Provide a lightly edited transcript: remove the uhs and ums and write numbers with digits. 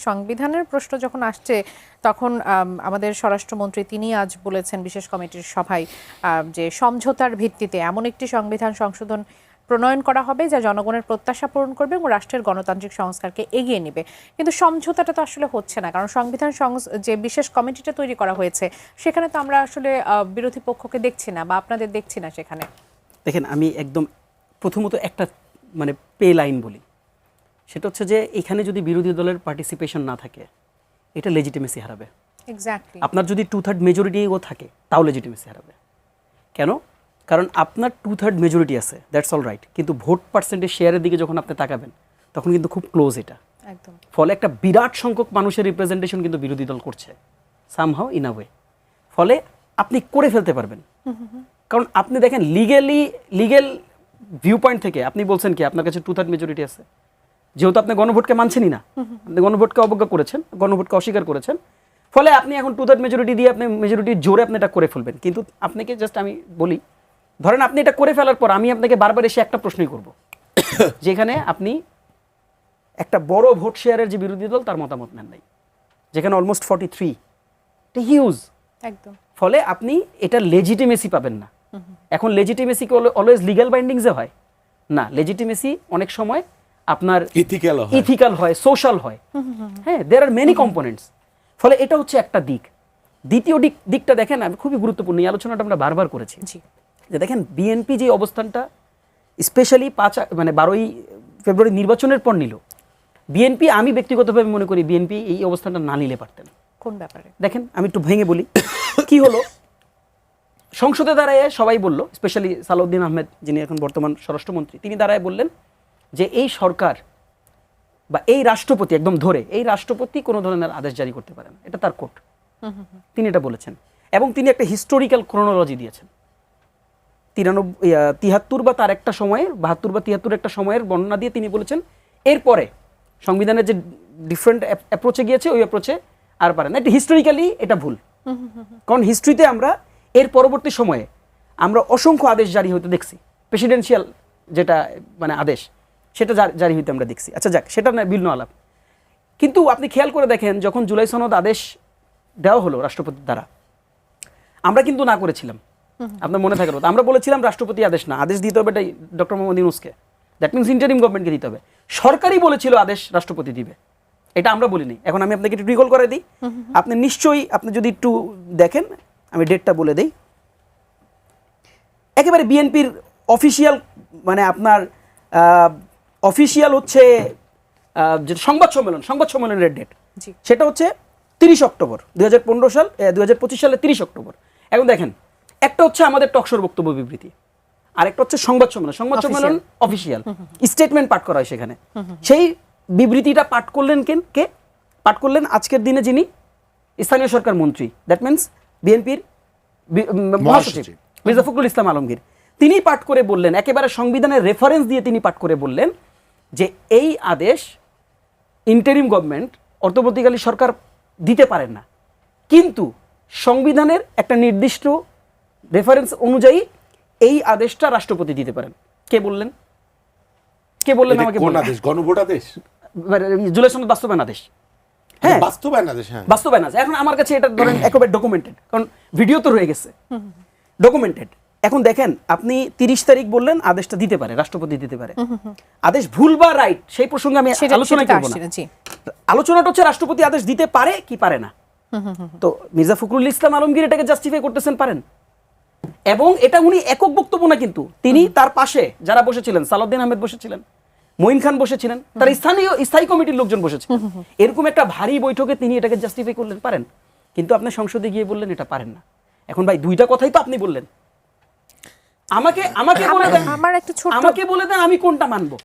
সংবিধানের প্রশ্ন যখন আসছে তখন আমাদের স্বরাষ্ট্রমন্ত্রী তিনি আজ বলেছেন বিশেষ কমিটির সভায় যে সমঝোতার ভিত্তিতে এমন একটি সংবিধান সংশোধন প্রণয়ন করা হবে যা জনগণের প্রত্যাশা পূরণ করবে এবং রাষ্ট্রের গণতান্ত্রিক সংস্কারকে এগিয়ে নেবে। কিন্তু সমঝোতাটা তো আসলে হচ্ছে না, কারণ সংবিধান যে বিশেষ কমিটিটা তৈরি করা হয়েছে সেখানে তো আমরা আসলে বিরোধী পক্ষকে দেখছি না বা আপনাদের দেখছি না সেখানে। দেখেন, আমি একদম প্রথমত একটা মানে পে লাইন বলি, সেটা হচ্ছে যে এখানে যদি বিরোধী দলের পার্টিসিপেশন না থাকে এটা লেজিটিমেসি হারাবে। এক্স্যাক্টলি। আপনার যদি 2/3 মেজরিটিও থাকে তাও লেজিটিমেসি হারাবে। কেন? কারণ আপনার 2/3 মেজরিটি আছে, দ্যাটস অল রাইট, কিন্তু ভোট পার্সেন্টেজ শেয়ারের দিকে যখন আপনি তাকাবেন তখন কিন্তু খুব ক্লোজ এটা। একদম। ফলে একটা বিরাট সংখ্যক মানুষের রিপ্রেজেন্টেশন কিন্তু বিরোধী দল করছে সামহাও ইন আ ওয়ে। ফলে আপনি করে ফেলতে পারবেন, কারণ আপনি দেখেন লিগেল ভিউ পয়েন্ট থেকে আপনি বলছেন কি আপনার কাছে 2/3 মেজরিটি আছে, যেহেতু আপনি গণভোটকে মানছেনই না, আপনি গণভোটকে অবজ্ঞা করেছেন, গণভোটকে অস্বীকার করেছেন, ফলে আপনি এখন 2/3 মেজরিটি দিয়ে আপনি মেজরিটির জোরে আপনি এটা করে ফেলবেন। কিন্তু আপনাকে জাস্ট আমি বলি, ধরেন আপনি এটা করে ফেলার পর আমি আপনাকে বারবার এসে একটা প্রশ্নই করব, যেখানে আপনি একটা বড় ভোট শেয়ারের যে বিরোধী দল তার মতামত নেন নাই, যেখানে অলমোস্ট 43, এটা হিউজ। একদম। ফলে আপনি এটা লেজিটিমেসি পাবেন না। এখন লেজিটিমেসি কি অলওয়েজ লিগ্যাল বাইন্ডিংসে হয় না, লেজিটিমেসি অনেক সময় আপনার ইথিক্যাল হয়, সোশ্যাল হয়। হ্যাঁ, দেয়ার আর মেনি কম্পোনেন্টস। ফলে এটা হচ্ছে একটা দিক। দ্বিতীয় দিকটা দেখেন, আমি খুবই গুরুত্বপূর্ণ, এই আলোচনাটা আমরা বারবার করেছি, যে দেখেন বিএনপি যে অবস্থানটা স্পেশালি 12ই ফেব্রুয়ারি নির্বাচনের পর নিল, বিএনপি, আমি ব্যক্তিগতভাবে মনে করি বিএনপি এই অবস্থানটা না নিলে পারতেন। কোন ব্যাপারে? দেখেন আমি একটু ভেঙে বলি কি হলো। সংসদে দাঁড়ায় সবাই বলল, স্পেশালি সালাউদ্দিন আহমেদ যিনি এখন বর্তমান স্বরাষ্ট্রমন্ত্রী, তিনি দাঁড়ায় বললেন যে এই সরকার বা এই রাষ্ট্রপতি, একদম ধরে এই রাষ্ট্রপতি কোনো ধরনের আদেশ জারি করতে পারেন, এটা তার কোর্ট, তিনি এটা বলেছেন। এবং তিনি একটা হিস্টোরিক্যাল ক্রোনোলজি দিয়েছেন, 73 বা তার একটা সময়ের 72 বা 73 একটা সময়ের বর্ণনা দিয়ে তিনি বলেছেন এরপরে সংবিধানের যে ডিফারেন্ট অ্যাপ্রোচে গিয়েছে ওই অ্যাপ্রোচে আর পারে না। এটা হিস্টোরিক্যালি এটা ভুল, কারণ হিস্ট্রিতে আমরা এর পরবর্তী সময়ে আমরা অসংখ্য আদেশ জারি হইতে দেখছি, প্রেসিডেন্সিয়াল যেটা মানে আদেশ সেটা জারি হইতে আমরা দেখছি। আচ্ছা যাক, সেটা না ভিন্ন আলাপ। কিন্তু আপনি খেয়াল করে দেখেন, যখন জুলাই সনদ আদেশ দেওয়া হলো রাষ্ট্রপতির দ্বারা, আমরা কিন্তু না করেছিলাম, আপনার মনে থাকার কথা, আমরা বলেছিলাম রাষ্ট্রপতি আদেশ না, আদেশ দিতে হবে এটা ডক্টর মোহাম্মদ ইউনূসকে, দ্যাট মিনস ইন্টারিম গভর্নমেন্টকে দিতে হবে। সরকারই বলেছিল আদেশ রাষ্ট্রপতি দিবে, এটা আমরা বলিনি। এখন আমি আপনাকে একটু রিকল করে দিই, আপনি নিশ্চয়ই আপনি যদি একটু দেখেন, আমি ডেটটা বলে দিই, একেবারে বিএনপির অফিসিয়াল মানে আপনার অফিসিয়াল হচ্ছে যে সংবাদ সম্মেলনের ডেট, সেটা হচ্ছে 30 অক্টোবর 2015 সাল, 2025 সালের 30 অক্টোবর। এখন দেখেন, একটা হচ্ছে আমাদের টকশোর বক্তব্য বিবৃতি, আর একটা হচ্ছে সংবাদ সম্মেলন অফিসিয়াল স্টেটমেন্ট পাঠ করা হয় সেখানে। সেই বিবৃতিটা পাঠ করলেন কে পাঠ করলেন? আজকের দিনে যিনি স্থানীয় সরকার মন্ত্রী, দ্যাট মিনস বিএনপির মহাসচিব মির্জা ফখরুল ইসলাম আলমগীর, তিনি পাঠ করে বললেন, একেবারে সংবিধানের রেফারেন্স দিয়ে তিনি পাঠ করে বললেন যে এই আদেশ ইন্টারিম গভর্নমেন্ট অন্তর্বর্তীকালীন সরকার দিতে পারেন না, কিন্তু সংবিধানের একটা নির্দিষ্ট রেফারেন্স অনুযায়ী এই আদেশটা রাষ্ট্রপতি দিতে পারেন। কে বললেন? আমাকে কোন আদেশ? গণভোট আদেশ, জুলাই সনদ বাস্তবায়ন আদেশ। হ্যাঁ, বাস্তবায়ন আদেশ। হ্যাঁ, বাস্তবায়ন আদেশ। এখন আমার কাছে এটা ধরেন একেবারে ডকুমেন্টেড, কারণ ভিডিও তো রয়ে গেছে, ডকুমেন্টেড। এখন দেখেন, আপনি 30 তারিখ বললেন আদেশটা দিতে পারে, রাষ্ট্রপতি দিতে পারে। আদেশ ভুল বা রাইট সেই প্রসঙ্গে আমি আলোচনা করব না, আলোচনাটা হচ্ছে রাষ্ট্রপতি আদেশ দিতে পারে কি পারে না। তো মির্জা ফখরুল ইসলাম আলমগীর এটাকে জাস্টিফাই করতেছেন পারেন, এবং এটা উনি একক বক্তব্য না, কিন্তু তিনি তার পাশে যারা বসেছিলেন, সালাউদ্দিন আহমেদ বসেছিলেন, মঈন খান বসেছিলেন, তার স্থায়ী কমিটির লোকজন বসেছিলেন, এরকম একটা ভারী বৈঠকে তিনি এটাকে জাস্টিফাই করলেন পারেন, কিন্তু আপনি সংসদে গিয়ে বললেন এটা পারেন না। এখন ভাই দুইটা কথাই তো আপনি বললেন, আমাকে বলে দেন, আমি কোনটা মানবো?